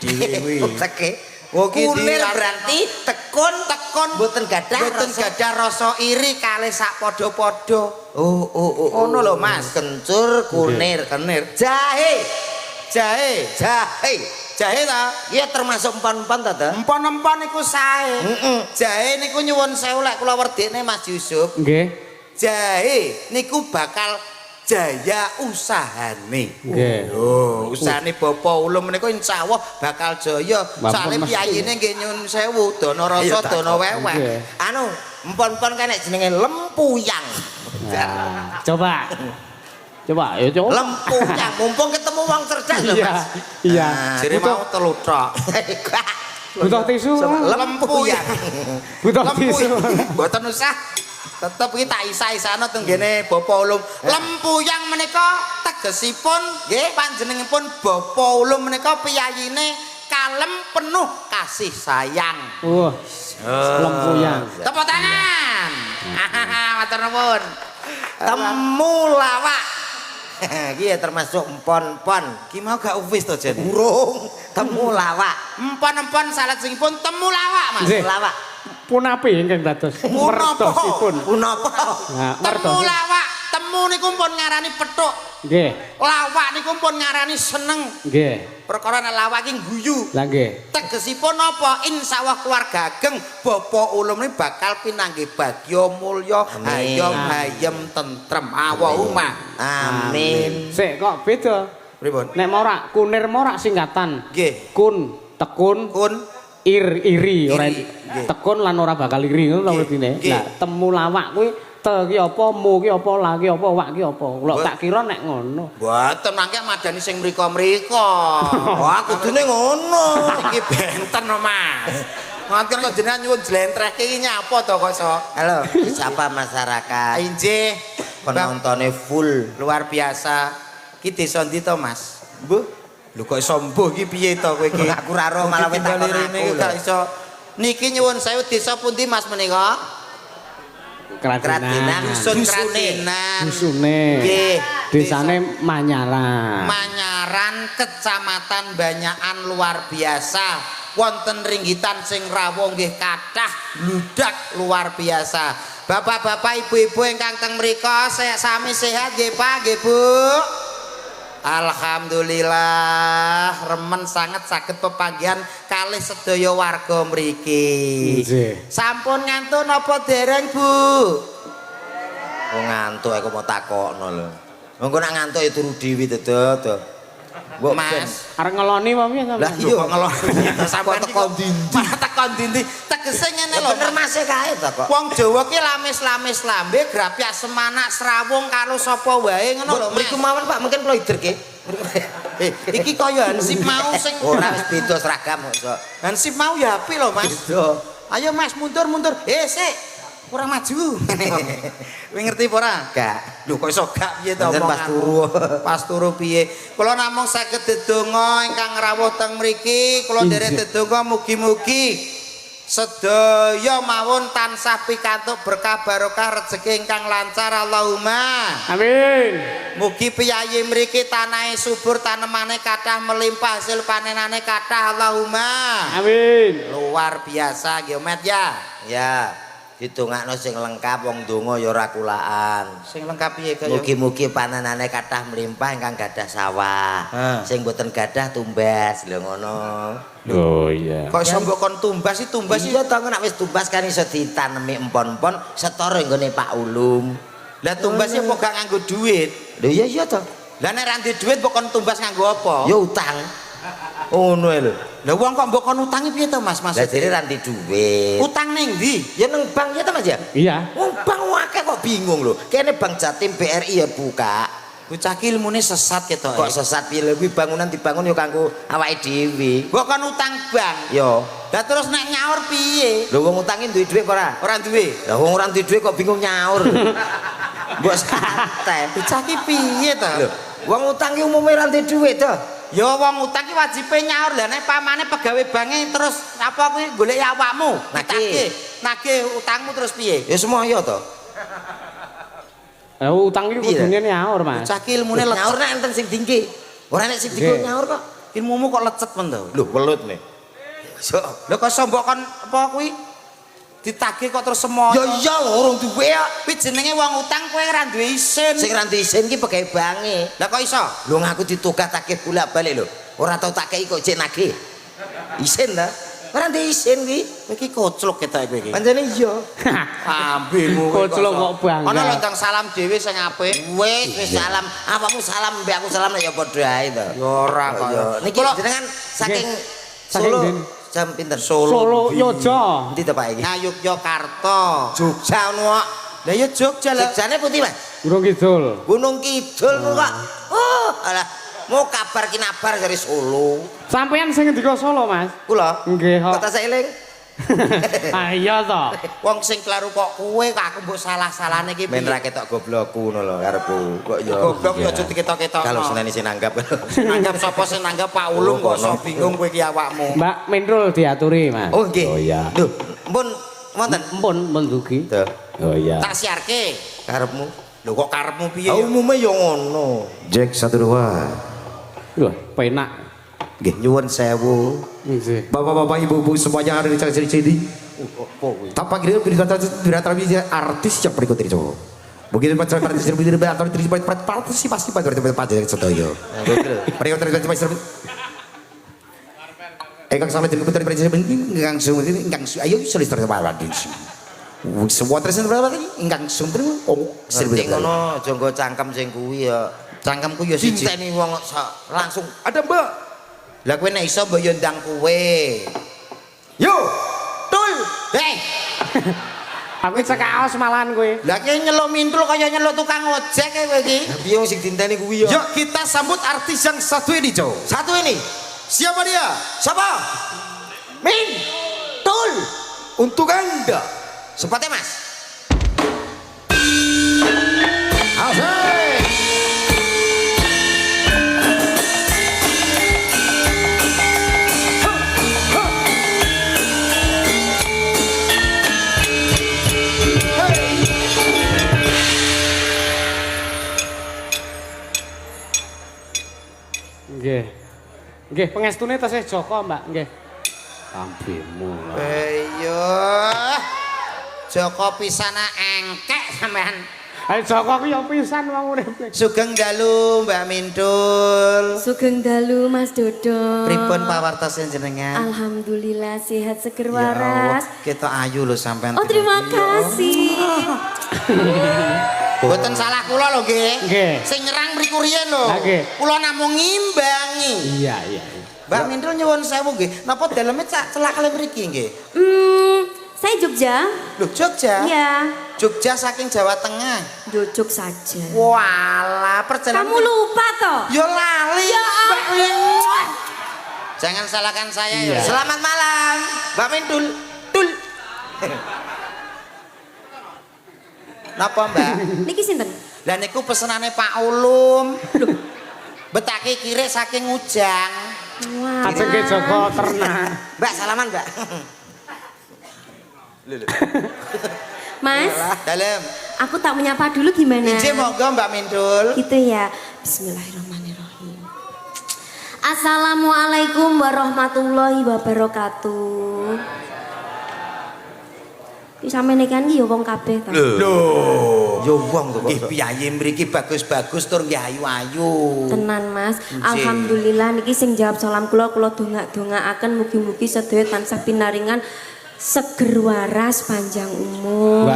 dhewe kuwi. Teke. Kunir berarti tekun mboten gadah rasa iri kalih sak padha-padha. Oh. Ngono lho Mas. Kencur, kunir. Jahe ta? Iya termasuk empon-empon ta ta? Empon-empon iku sae. Jahe niku nyuwun sewu lek kula werdene Mas Yusuf. Nggih. Jahe niku bakal jaya usahane. Nggih. Oh, usahane Bapak Ulum menika insyaallah bakal jaya. Soale piyayine nggih nyuwun sewu, dana rasa, dana weweh. Anu, empon-empon kan nek jenenge lempuyang. Coba ya coba. Lempuyang, mumpung ketemu wong cerdas lho Mas. Iya. Jere mau telu tok. Butuh tisu. Lempuyang. Butuh tisu. Mboten usah. Tetep iki tak isa-isana teng ngene Bapak Ulum. Lempuyang menika tegesipun nggih panjenenganipun Bapak Ulum menika piyayine kalem penuh kasih sayang. Lempuyang. Tepuk tangan. Matur nuwun. Temulawak. Iki ya termasuk empon-empon. Ki mau gak wis to Jen? Urung. Temulawak. Empon-empon salajengipun temulawak Mas. Temulawak. Punapi ingkang dados mertosipun. Punapa? Temulawak, temu niku pun ngarani pethuk. Nggih. Lawak niku pun ngarani seneng. Nggih. Perkara nek lawak iki guyu. Lah nggih. Tegesipun apa? Insyaallah keluarga ageng Bapak Ulum ini bakal pinanggih bagya mulya, hayem tentrem. Allahumma amin. Sik kok beda. Pripun? Nek morak kunir morak singkatan. Nggih. Kun, tekun, iri ora tekun lan ora bakal iri ngono lho wedine. Lah temulawak kuwi te ki apa, mu ki apa, la ki apa, wak ki apa. Lho tak kira nek ngono. Mboten mangke madani sing mriko-mriko. Wah kudune ngono. Iki benten no Mas. Ngoten kok jenengan nyuwun jlentrehke iki nyapa to kok iso. Halo, sapa masyarakat. Injih, penontonnya full luar biasa. Ki desa ndi to Mas? Mbuh. Lho kok iso mbuh iki piye to kowe iki? Aku ora ro malah tak rene gak iso. Niki nyuwun sewu desa pundi Mas menika? Kradenan. Dusun Kradenan. Dusune. Nggih. Desane Manyaran. Manyaran Kecamatan Banyakan luar biasa. Wonten ringgitan sing rawuh nggih kathah bludak luar biasa. Bapak-bapak, ibu-ibu ingkang teng mriku sami sehat nggih Pak, nggih Bu? Alhamdulillah remen sangat saged pepanggihan kalih sedaya warga mriki. Sampun ngantuk napa dereng Bu? Oh ngantuk aku mau takokno lho. Engko nek ngantuk ya turu dhewe to. Mbok Mas, arep ngeloni apa piye sampeyan? lah iya kok ngeloni. Sampeyan teko ndi? Malah teko ndi? Tegese ngene lho. Bener Mas kae to kok. Wong Jawa ki lamis-lamis lambe grapyak semanak srawung karo sapa wae ngono lho. Mriku mawon Pak, mungkin kula iderke. Iki kaya Hansip mau sing ora wis beda seragam kok. Hansip mau ya apik lho Mas. Ayo Mas mundur. Sik. Kurang maju. Kowe ngerti apa ora? Gak. Lho kok iso gak piye to pas turu piye? Kula namung saged dedonga ingkang rawuh teng mriki, kula nderek dedonga mugi-mugi sedaya mawon tansah pikantuk berkah barokah rezeki ingkang lancar Allahumma. Amin. Mugi piyayi mriki tanahe subur, tanemane kathah melimpah, hasil panenane kathah Allahumma. Amin. Luar biasa nggih Met ya. Ya. Ditungakno sing lengkap wong donga ya ora kulaan. Sing lengkap piye kaya? Mugi-mugi panenane kathah mlimpah ingkang gadah sawah. Sing boten gadah tumbas lho ngono. Oh iya. Kok iso mbok kon tumbas iya to nek wis tumbas kan iso ditanemi empon-empon setara nggone Pak Ulum. Lah tumbas apa gak nganggo duit? Lho iya to. Lah nek ra ndek duit mbok kon tumbas nganggo apa? Ya utang. Ngono lho. Lah wong kok mbok kon utangi piye to Mas? Lah jare ra ndek duit. Utang ning ndi? Ya nang bank ya to Mas ya? Iya. Wong bank akeh kok bingung lho. Kene Bank Jatim BRI ya buka. Bocah ki ilmune sesat ketok. Kok sesat piye lho kuwi bangunan dibangun ya kanggo awake dhewe. Mbok kon utang bank. Yo. Lah terus nek nyaur piye? Lho wong utangi duwe dhuwit ora? Ora duwe. Lah wong ora duwe dhuwit kok bingung nyaur. Mbok santai. Bocah ki piye to? Lho, wong utang ki umume ora duwe dhuwit to. Ya wong utang ki wajibe nyaur. Lah nek pamane pegawe banke terus apa kuwi golek awakmu. Nagih utangmu terus piye? Ya semoyo to. Utang iki kudune nyaur Mas. Bocah ki ilmune nyaur nek enten sing dingke. Ora nek sing dingke nyaur kok. Ilmumu kok lecet men to. Lho, welut nih. So, lho kok sombok kon apa kuwi? Ditagih kok terus semoyo. Ya iya lho, urung duwe ya. Kuwi jenenge wong utang kowe ora duwe isin. Sing ra isin ki pegawe bange. Lah kok iso? Lho ngaku ditugah takih bolak-balik lho. Ora tau tak kei kok jek nagih. Isin ta? Ora ndek isin ki. Kowe iki kocluk ketok kowe iki. Pancene iya. Ambemu Koclok kok bangga. Ana lho ndang salam dhewe sing apik. Wis salam. Apamu salam mbek aku salam ya padha ae to. Ya ora kok. Niki jenengan saking Solo jam pinten? Solo Yojo. Endi to Pak iki? Nah Yogyakarta. Jogja ngono kok. Lah ya Jogja lho. Jogjane putih, Mas? Gunung Kidul. Gunung Kidul ngono kok. Oh, alah. Mau kabar kinabar dari Solo. Sampeyan sing ngendika Solo, Mas? Kula. Nggih, kok. Kota Sailing. Ah iya to. Wong sing kleru kok kowe kok aku mbok salah-salahne iki Men ra ketok goblokku ngono lho karepku. Kok ya. goblok ya aja diketok-ketok. Kalau seneni sing nanggap. nanggap sapa sing nanggap Pak Ulung kok iso bingung kowe iki awakmu. Mbak Mindrul diaturi, Mas. Oh nggih. Oh iya. Lho, mpun wonten. Mpun dugi. Tuh, Oh iya. Tak siarke. karepmu. Lho kok karepmu piye? Umume ya ngono. Jack 1 2. Loh, penak. Nggih, nyuwun sewu. Nggih. Bapak-bapak, ibu-ibu semuanya ada di channel sini. Apa kuwi? Tanpa kira televisi artis yang berikut ini coba. Begitu pacar artis yang berikut atau partisipasi pada pajak sedoyo. Berikut terus Kang sampai jadi putri presiden ingkang sung ingkang ayo sulit terbawa di semua terus berapa lagi ingkang sung Sing ngono aja nggo cangkem sing kuwi ya. Cangkemku ya siji. Dinteni wong langsung ada Mbak. lah kowe nek iso mbok yo ndang kowe. Yo Tul. Hei. Aku cek kaos malahan kowe. Lah ki nyeluk mintul kaya nyeluk tukang ojek kowe iki. Piye wong sing dinteni kuwi ya? Yuk kita sambut artis yang satu ini Joe. Satu ini. Siapa dia? Siapa? Min. Tul. Untuk Anda. Sepatnya Mas. Asik. Nggih. Nggih, pengestune tasih Joko, Mbak. Nggih. Ambimu. Ayo. Joko pisana engkek sampean. Ayo Joko ku yo pisan wong urip. Sugeng dalu Mbak Mintul. Sugeng dalu Mas Dodo. Pripun pawartos jenengan? Alhamdulillah sehat seger Ya Allah, waras. kita ayu lho sampean. Oh terima kasih. Mboten salah kula lho nggih. Nggih. Sing nyerang mriku riyen lho. Lah, nggih. Kula namung ngimbangi. Iya. Mbak Mintul nyuwun sewu nggih. Napa daleme celak kali mriki nggih? Saya Jogja. Lho Jogja? Iya. Jogja saking Jawa Tengah. Duduk saja. Walah, perjalanan. Kamu lupa toh? Yo lali. Ya Mbak ampun. Mintul. Jangan salahkan saya ya. Iya. Selamat malam, Mbak Mintul. Tul. Napa Mbak? Niki sinten? Lah niku pesenane Pak Ulum. Betake kire saking Ujang. Wah. Ajeng ke Joko ternak. Mbak salaman, Mbak. Mas, Dalem. aku tak menyapa dulu gimana? Ije monggo Mbak Mintul. Gitu ya. Bismillahirrahmanirrahim. Assalamualaikum warahmatullahi wabarakatuh. Iki sampeyan kan iki ya wong kabeh ta. Yo wong to Nggih piyayi mriki bagus-bagus tur nggih ayu-ayu. Tenan Mas, alhamdulillah niki sing jawab salam kula dongak-dongakaken mugi-mugi sedaya tansah pinaringan seger waras panjang umur.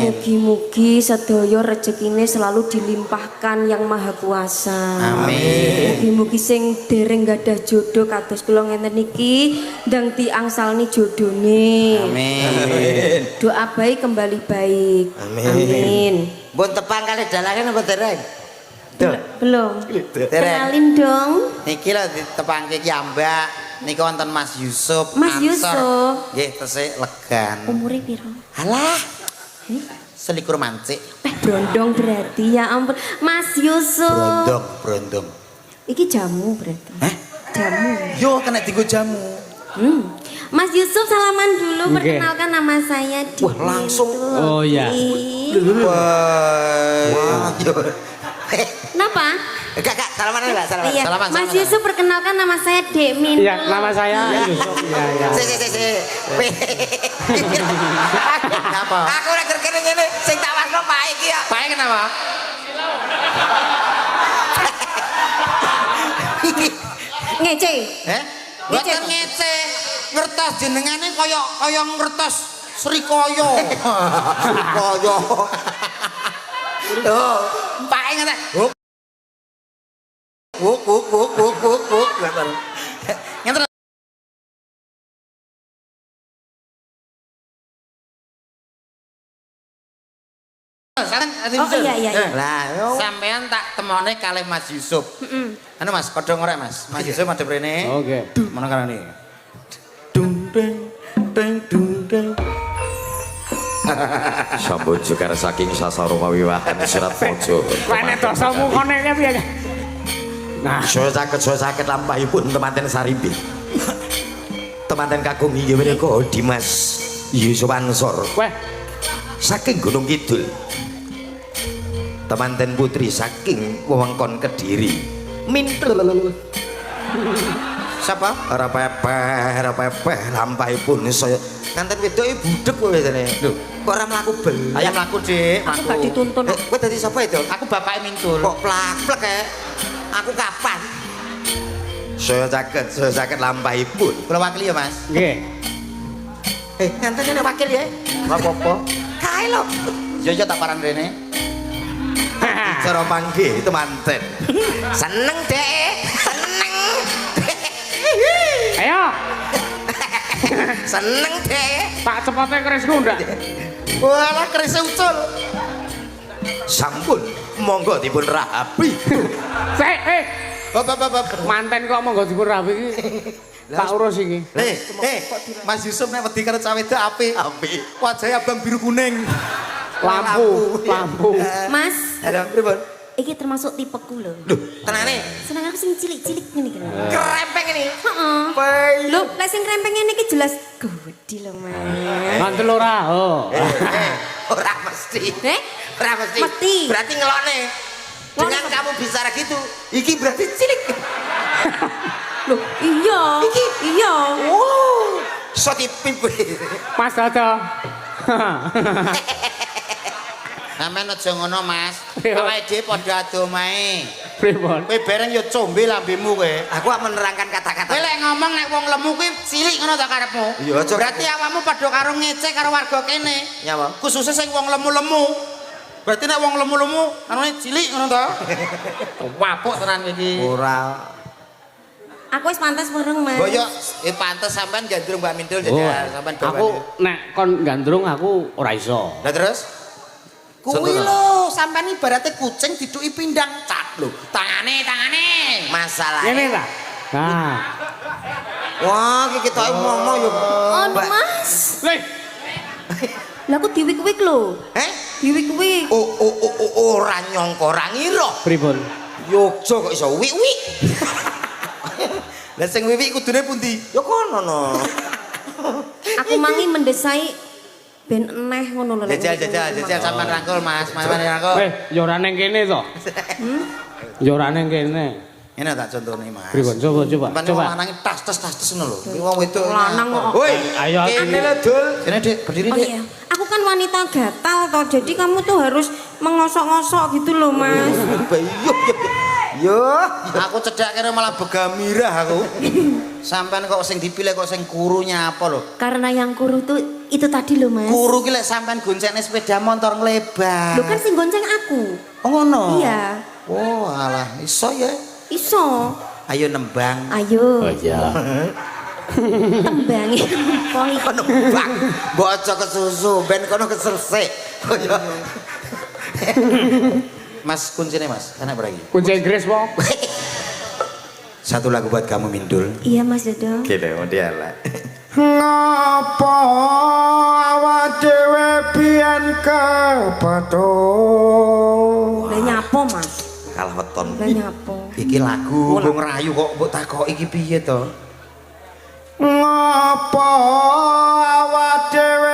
Mugi-mugi sedaya rezekine selalu dilimpahkan yang maha kuasa. Amin. Mugi-mugi sing dereng gadah jodoh kados kula ngenten niki ndang diangsalni jodone. Amin. Doa baik kembali baik. Amin. Mbon tepang kali dalane napa dereng? Belum. Dereng. Kenalin dong. Niki lho ditepangke ki Mbak. Niki wonten Mas Yusuf. Mas Ansor. Yusuf. Nggih tesih legan. Umure piro? Alah. Selikur mancik. Brondong berarti ya ampun. Mas Yusuf. Brondong. Iki jamu berarti. Hah? Jamu. Yo kena dienggo jamu. Mas Yusuf salaman dulu. Oke. Perkenalkan nama saya Dini. Wah, langsung. Oh, iya. Wah. Yo. Kenapa? Kak, salaman enggak? Salaman. Iya, Salaman, Mas salaman. Yusuf perkenalkan nama saya Dek Min. Iya, nama saya Yusuf. Iya, iya. Si. Kenapa? Aku ora kerkene ngene, sing tak wasno Pak iki ya. Pae kenapa? Ngece. Bukan ngece. Ngertos jenengane kaya ngertos Srikaya. Kaya. Loh, Pae ngene. wuk. Ngenten. Oh iya. Lah, yo. Sampean tak temone kalih Mas Yusuf. Anu Mas, padha ngorek Mas. Mas Yusuf madhep rene. Oke. Mana karane? Dung dung deng. Sambut juga saking sasaro wiwahan surat pojo. Rene dosamu kene piye? Nah, So sakit lampahipun temanten Sarimbit. Temanten kakung inggih menika Dimas Yusuf Ansor weh, saking Gunung Kidul. Temanten putri saking wewengkon Kediri. Mintul. Siapa? Ora pepeh lampahipun saya Kanten wedoke budhek kowe wetene. lho Kok ora mlaku bel? Ayo mlaku, Dik. Aku gak dituntun. Kowe dadi sapa itu? Aku bapake Mintul. Kok plak-plek kae? Aku kapan? saya sakit lampahipun. Kula wakili ya, Mas. nggih. Kanten ini wakil ya? Ora apa-apa. Kae lho. Yo tak paran rene. Cara panggih temanten. Seneng dek, seneng. Ayo, Seneng dek. tak cepote kerisku ndak? Walah kerise ucul. Sampun monggo dipun rahapi. Sik, Bab. manten kok monggo dipun rapi iki. Tak urus iki. Mas Yusuf nek wedi karo cah wedok apik. Apik. Wajahe abang biru kuning. Lampu. Mas, Ada pripun? iki termasuk tipeku lho. Tenane. Seneng aku sing cilik-cilik ngene iki. Kerempeng ini. Heeh. Lho, lek sing krempeng ngene iki jelas gede lho, Mas. Mantel ora. Oh. Ora mesti. Ora mesti. Mesti. Berarti ngelone. Dengan kamu bicara gitu, iki berarti cilik. Loh, iya. Iki? Iya. Oh, so tipip kowe. Mas Dodo. Sampeyan aja ngono, Mas. Iya. Awake dhewe padha adomae. Pripun? Kowe bareng ya combe lambemu kowe. Aku gak menerangkan kata-kata. Kowe lek ngomong nek wong lemu kuwi cilik ngono ta karepmu? Iya, Cok. Berarti awakmu padha karo ngecek karo warga kene. Ya, Bang. Khususnya sing wong lemu-lemu. Berarti nek wong lemu-lemu anune cilik ngono ta? Wapuk tenan iki. Ora. Aku wis pantes bareng, Mas. Boyo, pantes sampean gandrung Mbak Mintul jajal sampean Aku nek kon gandrung aku ora iso. Lah terus? Kuwi lho, sampean ibaratnya kucing diduki pindang cap lho. Tangane. Masalah. Ngene ta? Nah. Wah, iki kita ngomong yo. Aduh, Mas. Lih, Lah aku diwik-wik lho. Diwik-wik. Ora nyangka, ora ngira. pripun? Yogja kok iso wik-wik. Lah sing wiwik kudune pundi? Ya kono no. Aku mangi mendesai ben eneh ngono lho. Jajal sampean rangkul Mas, sampean rangkul. Ya ora ning kene to. Ya ora ning kene. Ini tak contone Mas. Pripun? Coba. Coba lanange tas ngono lho. Iki wong wedok Lanang kok. Woi, Ayo kene lho Dul. Kene Dik, berdiri Oh Dik. iya, aku kan wanita gatal toh, jadi kamu tuh harus mengosok-ngosok gitu loh, Mas. Yo. Aku cedak kira malah begamirah aku. Sampean kok sing dipilih kok sing kurunya apa lho? Karena yang kuru tuh itu tadi loh, Mas. Kuru ki lek sampean goncengne sepeda motor nglebar. Lo kan sing gonceng aku. Oh ngono. Iya, Oh alah, iso ya. iso. Ayo nembang. Ayo, iya. tembangi. Poli. Kono bang. Bocok kesusu ben kono kesersek. Mas kuncine Mas, enak beragi. Kunci Inggris po. Satu lagu buat kamu Mindul. Iya, Mas Dodo. Gitu dia lah. Ngapa awak dhewe pian kepatho? Lah nyapo, Mas. Kalah weton. Lah nyapo. Iki lagu mbok ngerayu kok mbok takok iki piye to? Ngapa awak dhewe